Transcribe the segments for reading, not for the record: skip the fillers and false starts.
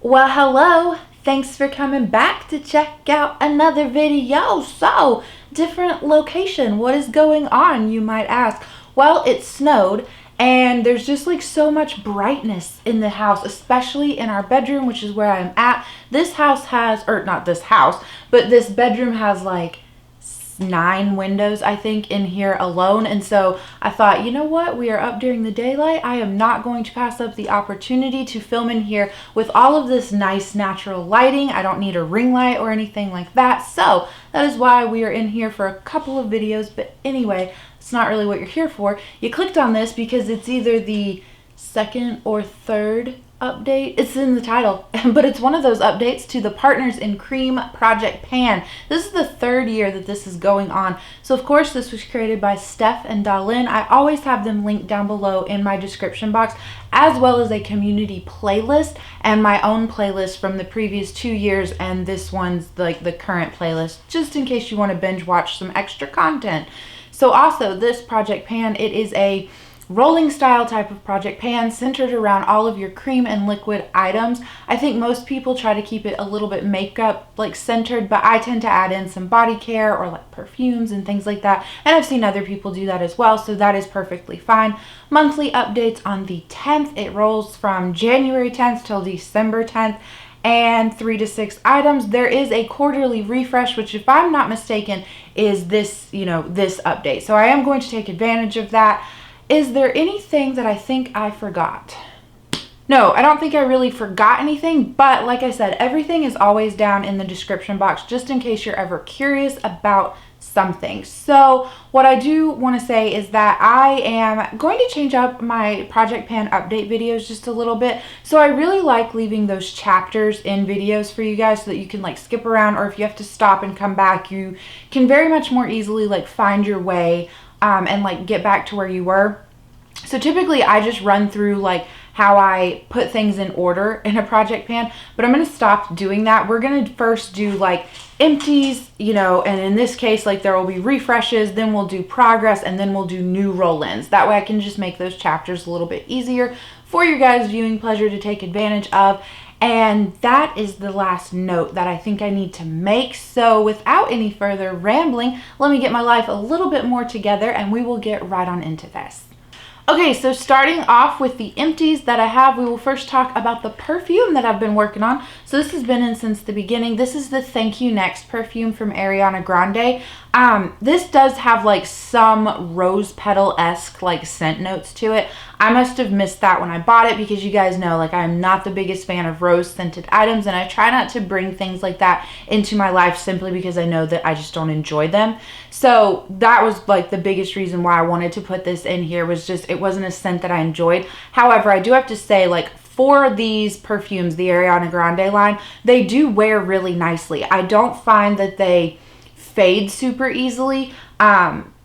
Well, hello. Thanks for coming back to check out another video. So, different location. What is going on, you might ask? Well, it snowed and there's just like so much brightness in the house, especially in our bedroom, which is where I'm at. This house has, or not this house, but this bedroom has like 9 windows, I think, in here alone. And so I thought, you know what, we are up during the daylight. I am not going to pass up the opportunity to film in here with all of this nice natural lighting. I don't need a ring light or anything like that. So that is why we are in here for a couple of videos. But anyway, it's not really what you're here for. You clicked on this because it's either the second or third update. It's in the title, but it's one of those updates to the Partners in Cream Project Pan. This is the 3rd year that this is going on. So of course this was created by Steph and DaLin. I always have them linked down below in my description box, as well as a community playlist and my own playlist from the previous 2 years, and this one's like the current playlist, just in case you want to binge watch some extra content. So also this Project Pan, it is a rolling style type of project pan centered around all of your cream and liquid items. I think most people try to keep it a little bit makeup like centered, but I tend to add in some body care or like perfumes and things like that. And I've seen other people do that as well, so that is perfectly fine. Monthly updates on the 10th. It rolls from January 10th till December 10th. And 3 to 6 items. There is a quarterly refresh, which if I'm not mistaken is this, this update. So I am going to take advantage of that. Is there anything that I think I forgot? No, I don't think I really forgot anything, but like I said, everything is always down in the description box just in case you're ever curious about something. So what I do want to say is that I am going to change up my Project Pan update videos just a little bit. So I really like leaving those chapters in videos for you guys so that you can like skip around, or if you have to stop and come back, you can very much more easily like find your way and like get back to where you were. So typically I just run through like how I put things in order in a project pan, but I'm going to stop doing that. We're going to first do like empties, and in this case, like there will be refreshes, then we'll do progress, and then we'll do new roll-ins. That way I can just make those chapters a little bit easier for your guys' viewing pleasure to take advantage of. And that is the last note that I think I need to make. So without any further rambling, let me get my life a little bit more together and we will get right on into this. Okay, so starting off with the empties that I have, we will first talk about the perfume that I've been working on. So this has been in since the beginning. This is the Thank You Next perfume from Ariana Grande. This does have like some rose petal-esque like scent notes to it. I must have missed that when I bought it because you guys know like I'm not the biggest fan of rose scented items, and I try not to bring things like that into my life simply because I know that I just don't enjoy them. So that was like the biggest reason why I wanted to put this in here, was just it wasn't a scent that I enjoyed. However, I do have to say, like, for these perfumes, the Ariana Grande line, they do wear really nicely. I don't find that they fade super easily.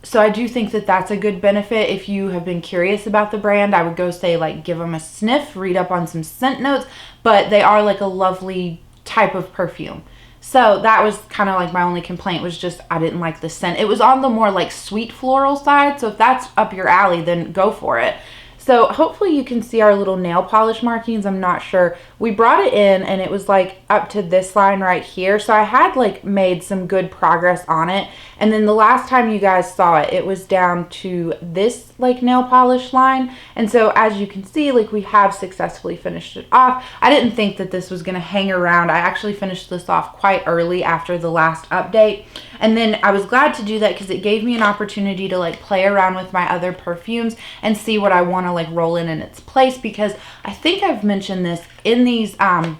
So I do think that that's a good benefit. If you have been curious about the brand, I would go say like give them a sniff, read up on some scent notes, but they are like a lovely type of perfume. So that was kind of like my only complaint, was just I didn't like the scent. It was on the more like sweet floral side, so if that's up your alley, then go for it. So hopefully you can see our little nail polish markings. I'm not sure. We brought it in and it was like up to this line right here. So I had like made some good progress on it. And then the last time you guys saw it, it was down to this like nail polish line. And so as you can see, like we have successfully finished it off. I didn't think that this was going to hang around. I actually finished this off quite early after the last update. And then I was glad to do that because it gave me an opportunity to like play around with my other perfumes and see what I want to like roll in its place, because I think I've mentioned this in these in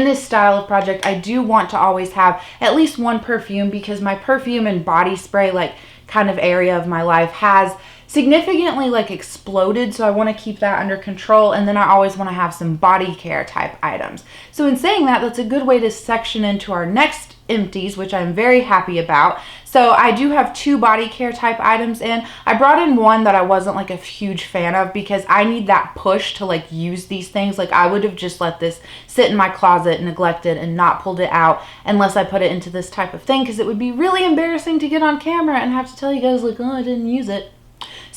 this style of project, I do want to always have at least one perfume, because my perfume and body spray like kind of area of my life has significantly like exploded, so I want to keep that under control. And then I always want to have some body care type items. So in saying that, that's a good way to section into our next empties, which I'm very happy about. So I do have 2 body care type items in. I brought in one that I wasn't like a huge fan of because I need that push to like use these things. Like I would have just let this sit in my closet, neglected, and not pulled it out unless I put it into this type of thing, because it would be really embarrassing to get on camera and have to tell you guys like, oh, I didn't use it.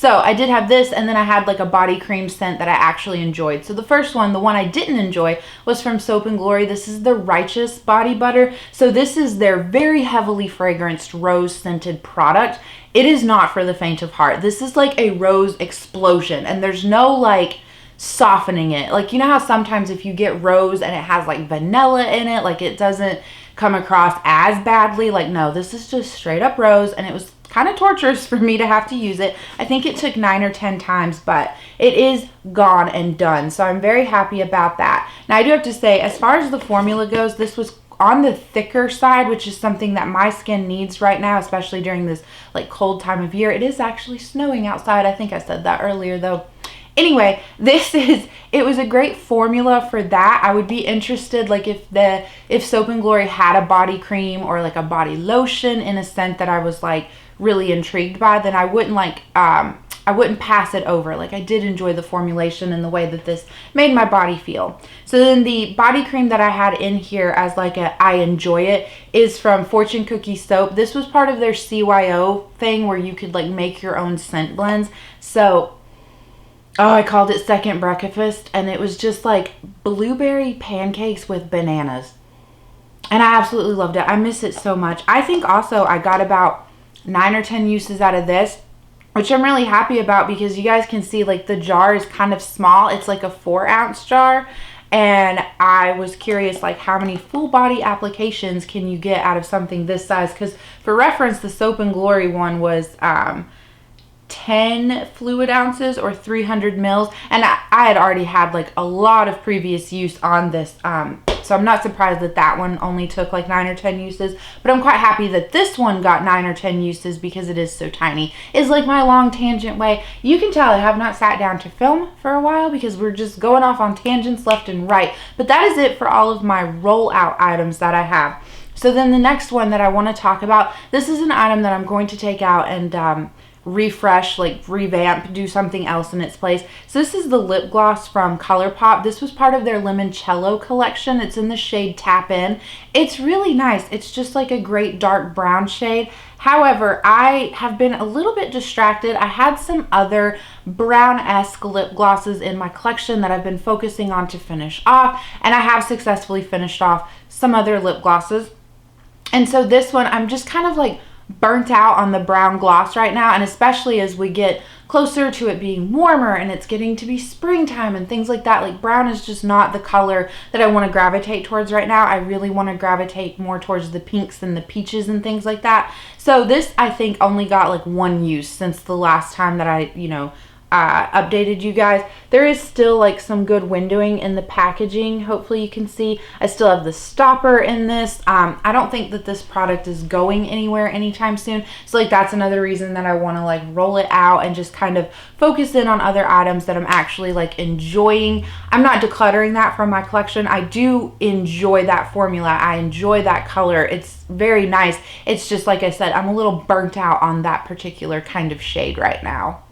So I did have this, and then I had like a body cream scent that I actually enjoyed. So the first one, the one I didn't enjoy, was from Soap & Glory. This is the Righteous Body Butter. So this is their very heavily fragranced rose scented product. It is not for the faint of heart. This is like a rose explosion, and there's no like softening it. Like, you know how sometimes if you get rose and it has like vanilla in it, like it doesn't come across as badly. Like, no, this is just straight up rose, and it was kind of torturous for me to have to use it. I think it took 9 or 10 times, but it is gone and done. So I'm very happy about that. Now I do have to say, as far as the formula goes, this was on the thicker side, which is something that my skin needs right now, especially during this like cold time of year. It is actually snowing outside. I think I said that earlier though. Anyway, it was a great formula for that. I would be interested, like if Soap & Glory had a body cream or like a body lotion in a scent that I was like really intrigued by, then I wouldn't pass it over. Like, I did enjoy the formulation and the way that this made my body feel. So then the body cream that I had in here as like I enjoy it is from Fortune Cookie Soap. This was part of their CYO thing where you could like make your own scent blends. So I called it Second Breakfast, and it was just like blueberry pancakes with bananas. And I absolutely loved it. I miss it so much. I think also I got about 9 or 10 uses out of this, which I'm really happy about, because you guys can see like the jar is kind of small. It's like a 4-ounce jar. And I was curious, like, how many full body applications can you get out of something this size? Because for reference, the Soap & Glory one was 10 fluid ounces or 300 mils, and I had already had like a lot of previous use on this, so I'm not surprised that that one only took like 9 or 10 uses, but I'm quite happy that this one got 9 or 10 uses because it is so tiny. It's like my long tangent way. You can tell I have not sat down to film for a while because we're just going off on tangents left and right, but that is it for all of my rollout items that I have. So then the next one that I want to talk about, this is an item that I'm going to take out and refresh, like revamp, do something else in its place. So this is the lip gloss from ColourPop. This was part of their Limoncello collection. It's in the shade Tap In. It's really nice. It's just like a great dark brown shade. However, I have been a little bit distracted. I had some other brown-esque lip glosses in my collection that I've been focusing on to finish off, and I have successfully finished off some other lip glosses. And so this one, I'm just kind of like burnt out on the brown gloss right now, and especially as we get closer to it being warmer and it's getting to be springtime and things like that, like brown is just not the color that I want to gravitate towards right now. I really want to gravitate more towards the pinks and the peaches and things like that. So this, I think, only got like 1 use since the last time that I, updated you guys. There is still like some good windowing in the packaging. Hopefully you can see I still have the stopper in this. I don't think that this product is going anywhere anytime soon, so like that's another reason that I want to like roll it out and just kind of focus in on other items that I'm actually like enjoying. I'm not decluttering that from my collection. I do enjoy that formula. I enjoy that color. It's very nice. It's just, like I said, I'm a little burnt out on that particular kind of shade right now.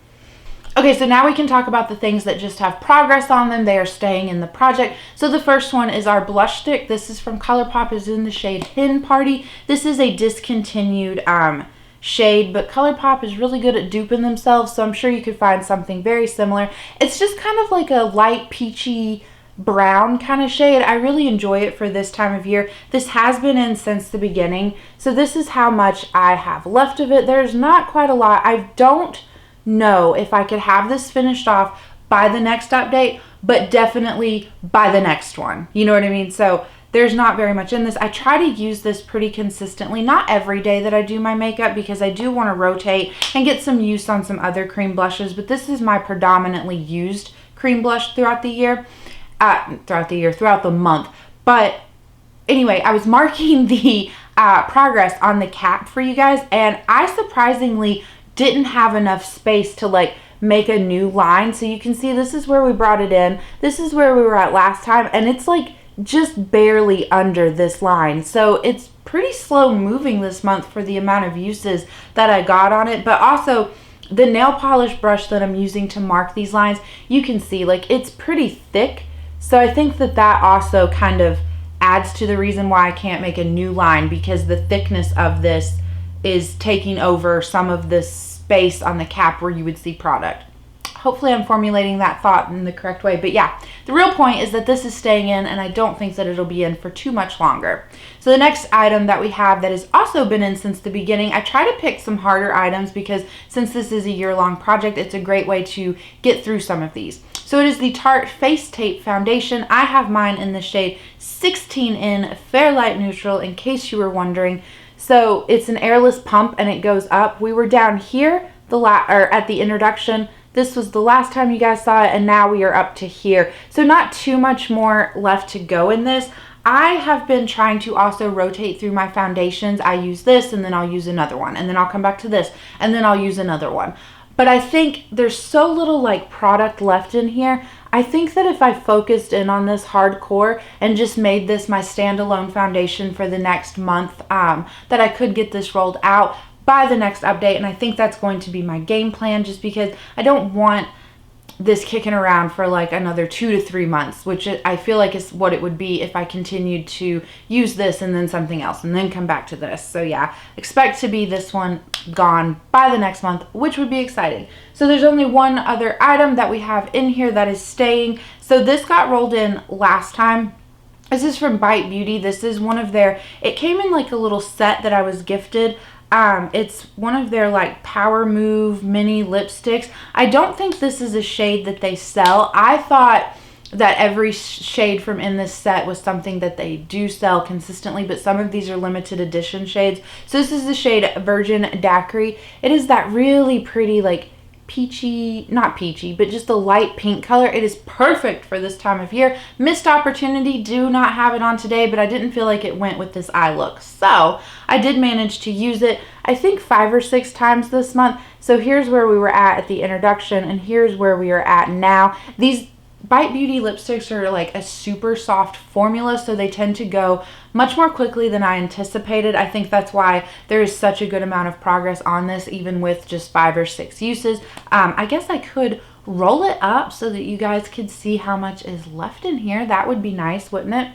Okay, so now we can talk about the things that just have progress on them. They are staying in the project. So the first one is our blush stick. This is from ColourPop. It's in the shade Hen Party. This is a discontinued shade, but ColourPop is really good at duping themselves, so I'm sure you could find something very similar. It's just kind of like a light peachy brown kind of shade. I really enjoy it for this time of year. This has been in since the beginning, so this is how much I have left of it. There's not quite a lot. I don't know if I could have this finished off by the next update, but definitely by the next one. You know what I mean? So there's not very much in this. I try to use this pretty consistently, not every day that I do my makeup, because I do want to rotate and get some use on some other cream blushes, but this is my predominantly used cream blush throughout the month. But anyway, I was marking the progress on the cap for you guys, and I surprisingly didn't have enough space to like make a new line. So you can see this is where we brought it in. This is where we were at last time, and it's like just barely under this line. So it's pretty slow moving this month for the amount of uses that I got on it. But also the nail polish brush that I'm using to mark these lines, you can see like it's pretty thick. So I think that that also kind of adds to the reason why I can't make a new line, because the thickness of this is taking over some of this space on the cap where you would see product. Hopefully I'm formulating that thought in the correct way. But yeah, the real point is that this is staying in, and I don't think that it'll be in for too much longer. So the next item that we have that has also been in since the beginning, I try to pick some harder items because since this is a year-long project, it's a great way to get through some of these. So it is the Tarte FaceTape Foundation. I have mine in the shade 16 in Fair Light Neutral, in case you were wondering. So it's an airless pump and it goes up. We were down here at the introduction. This was the last time you guys saw it, and now we are up to here. So not too much more left to go in this. I have been trying to also rotate through my foundations. I use this, and then I'll use another one, and then I'll come back to this, and then I'll use another one. But I think there's so little like product left in here. I think that if I focused in on this hardcore and just made this my standalone foundation for the next month, that I could get this rolled out by the next update. And I think that's going to be my game plan, just because I don't want this kicking around for like another 2 to 3 months, which I feel like is what it would be if I continued to use this and then something else and then come back to this. So yeah, expect to be this one gone by the next month, which would be exciting. So there's only one other item that we have in here that is staying. So this got rolled in last time. This is from Bite Beauty. This is one of their, it came in like a little set that I was gifted. It's one of their like Power Move mini lipsticks. I don't think this is a shade that they sell. I thought that every shade from in this set was something that they do sell consistently, but some of these are limited edition shades. So this is the shade Virgin Daiquiri. It is that really pretty like peachy, not peachy, but just a light pink color. It is perfect for this time of year. Missed opportunity, do not have it on today, but I didn't feel like it went with this eye look. So I did manage to use it, I think 5 or 6 times this month. So here's where we were at the introduction, and here's where we are at now. These Bite Beauty lipsticks are like a super soft formula, so they tend to go much more quickly than I anticipated. I think that's why there is such a good amount of progress on this, even with just 5 or 6 uses. I guess I could roll it up so that you guys could see how much is left in here. That would be nice, wouldn't it?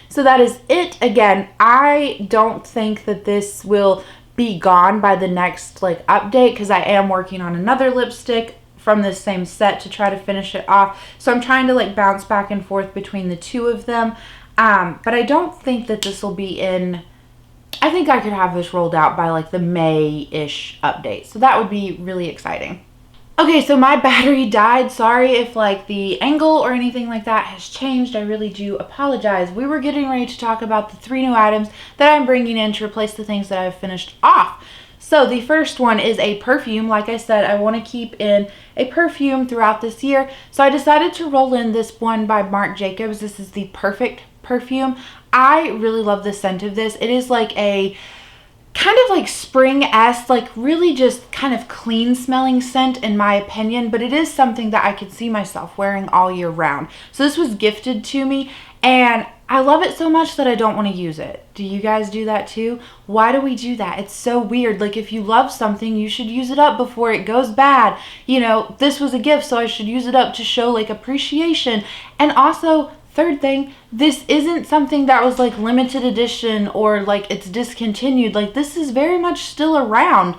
So that is it. Again, I don't think that this will be gone by the next like update, because I am working on another lipstick from this same set to try to finish it off. So I'm trying to like bounce back and forth between the two of them. But I don't think that this will be in, I think I could have this rolled out by like the May-ish update. So that would be really exciting. Okay, so my battery died. Sorry if like the angle or anything like that has changed. I really do apologize. We were getting ready to talk about the 3 new items that I'm bringing in to replace the things that I've finished off. So the first one is a perfume. Like I said, I want to keep in a perfume throughout this year. So I decided to roll in this one by Marc Jacobs. This is the Perfect perfume. I really love the scent of this. It is like a kind of like spring-esque, like really just kind of clean smelling scent in my opinion, but it is something that I could see myself wearing all year round. So this was gifted to me, and I love it so much that I don't want to use it. Do you guys do that too? Why do we do that? It's so weird. Like if you love something, you should use it up before it goes bad. You know, this was a gift, so I should use it up to show like appreciation. And also, third thing, this isn't something that was like limited edition or like it's discontinued. Like this is very much still around.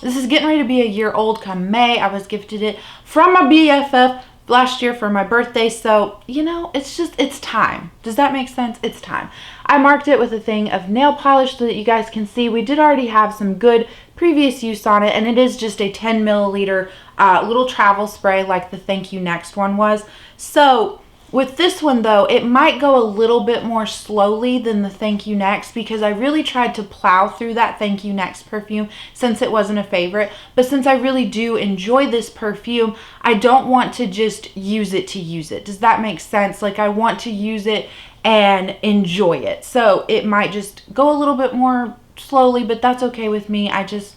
This is getting ready to be a year old come May. I was gifted it from my BFF last year for my birthday. So, you know, it's just, it's time. Does that make sense? It's time. I marked it with a thing of nail polish so that you guys can see we did already have some good previous use on it. And it is just a 10 milliliter little travel spray like the Thank You Next one was. So with this one though, it might go a little bit more slowly than the Thank You Next, because I really tried to plow through that Thank You Next perfume since it wasn't a favorite. But since I really do enjoy this perfume, I don't want to just use it to use it. Does that make sense? Like I want to use it and enjoy it. So it might just go a little bit more slowly, but that's okay with me. I just,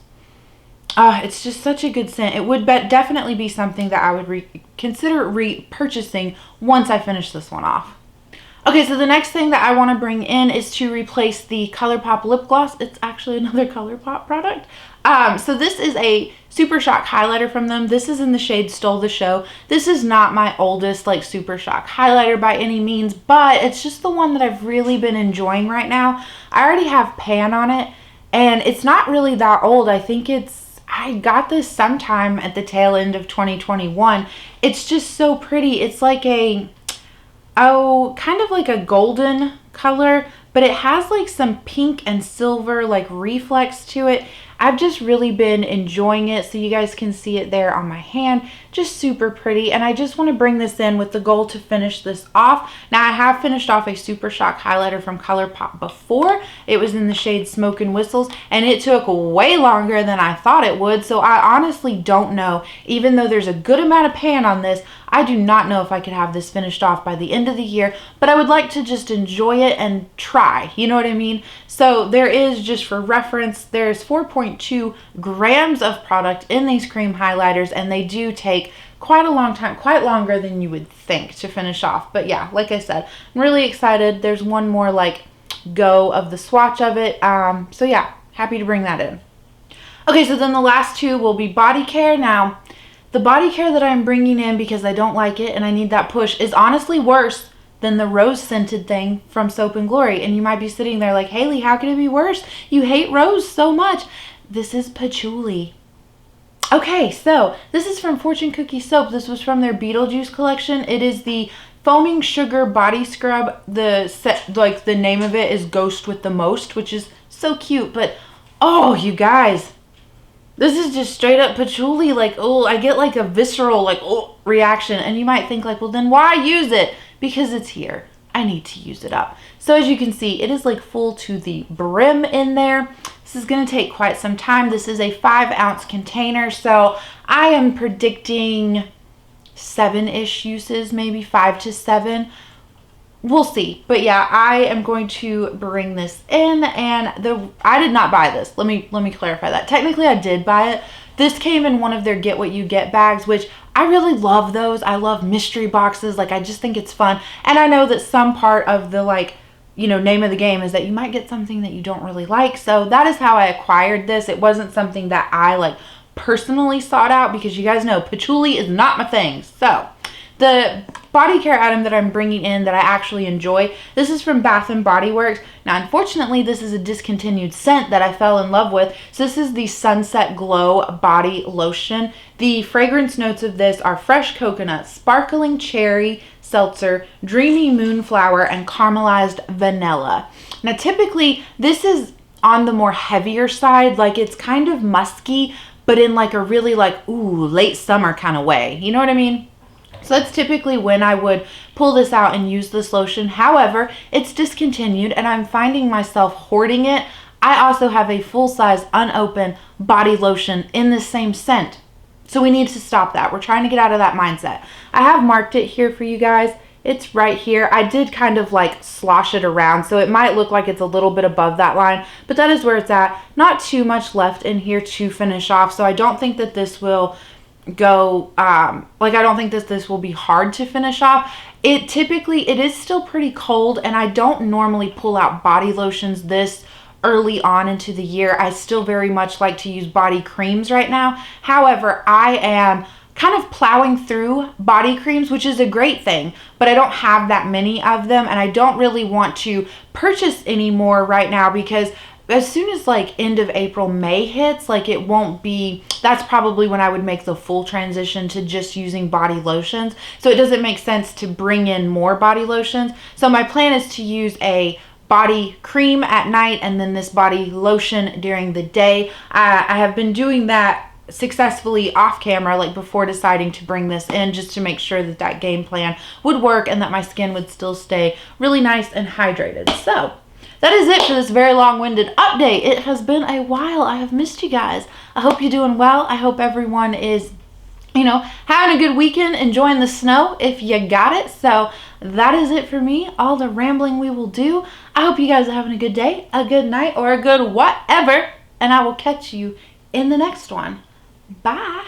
it's just such a good scent. It would definitely be something that I would consider repurchasing once I finish this one off. Okay, so the next thing that I want to bring in is to replace the ColourPop Lip Gloss. It's actually another ColourPop product. So this is a Super Shock highlighter from them. This is in the shade Stole the Show. This is not my oldest like Super Shock highlighter by any means, but it's just the one that I've really been enjoying right now. I already have pan on it, and it's not really that old. I think it's, I got this sometime at the tail end of 2021. It's just so pretty. It's like a, kind of like a golden color, but it has like some pink and silver like reflex to it. I've just really been enjoying it, so you guys can see it there on my hand. Just super pretty, and I just want to bring this in with the goal to finish this off. Now, I have finished off a Super Shock highlighter from ColourPop before. It was in the shade Smoke and Whistles, and it took way longer than I thought it would, so I honestly don't know. Even though there's a good amount of pan on this, I do not know if I could have this finished off by the end of the year, but I would like to just enjoy it and try, you know what I mean? So there is, just for reference, there's 4.2 grams of product in these cream highlighters, and they do take quite a long time, quite longer than you would think to finish off. But yeah, like I said, I'm really excited. There's one more like go of the swatch of it. So yeah, happy to bring that in. Okay, so then the last two will be body care. Now, the body care that I'm bringing in, because I don't like it and I need that push, is honestly worse than the rose scented thing from Soap and Glory. And you might be sitting there like, Haley, how can it be worse? You hate rose so much. This is patchouli. Okay, so this is from Fortune Cookie Soap. This was from their Beetlejuice collection. It is the Foaming Sugar Body Scrub. The name of it is Ghost with the Most, which is so cute. But oh, you guys, this is just straight up patchouli. Like, oh, I get like a visceral like reaction. And you might think like, well, then why use it? Because it's here. I need to use it up. So as you can see, it is like full to the brim in there. This is going to take quite some time. This is a 5-ounce container, so I am predicting 7-ish uses, maybe 5 to 7. We'll see. But yeah, I am going to bring this in, and I did not buy this. Let me clarify that. Technically, I did buy it. This came in one of their Get What You Get bags, which I really love those. I love mystery boxes. Like, I just think it's fun. And I know that some part of the name of the game is that you might get something that you don't really like. So that is how I acquired this. It wasn't something that I personally sought out, because you guys know patchouli is not my thing. So the body care item that I'm bringing in that I actually enjoy, this is from Bath & Body Works. Now, unfortunately, this is a discontinued scent that I fell in love with. So this is the Sunset Glow Body Lotion. The fragrance notes of this are fresh coconut, sparkling cherry, seltzer, dreamy moonflower, and caramelized vanilla. Now, typically, this is on the more heavier side. Like, it's kind of musky, but in like a really late summer kind of way. You know what I mean? So that's typically when I would pull this out and use this lotion. However, it's discontinued and I'm finding myself hoarding it. I also have a full-size unopened body lotion in the same scent. So we need to stop that. We're trying to get out of that mindset. I have marked it here for you guys. It's right here. I did kind of slosh it around, so it might look like it's a little bit above that line, but that is where it's at. Not too much left in here to finish off, so I don't think that this will go I don't think that this will be hard to finish off. It is still pretty cold, and I don't normally pull out body lotions this early on into the year. I still very much like to use body creams right now. However, I am kind of plowing through body creams, which is a great thing, but I don't have that many of them, and I don't really want to purchase any more right now, because as soon as end of April, May hits, it won't be, that's probably when I would make the full transition to just using body lotions. So it doesn't make sense to bring in more body lotions. So my plan is to use a body cream at night and then this body lotion during the day. I have been doing that successfully off camera, before deciding to bring this in, just to make sure that that game plan would work and that my skin would still stay really nice and hydrated. So that is it for this very long-winded update. It has been a while. I have missed you guys. I hope you're doing well. I hope everyone is, having a good weekend, enjoying the snow if you got it. So that is it for me. All the rambling we will do. I hope you guys are having a good day, a good night, or a good whatever. And I will catch you in the next one. Bye.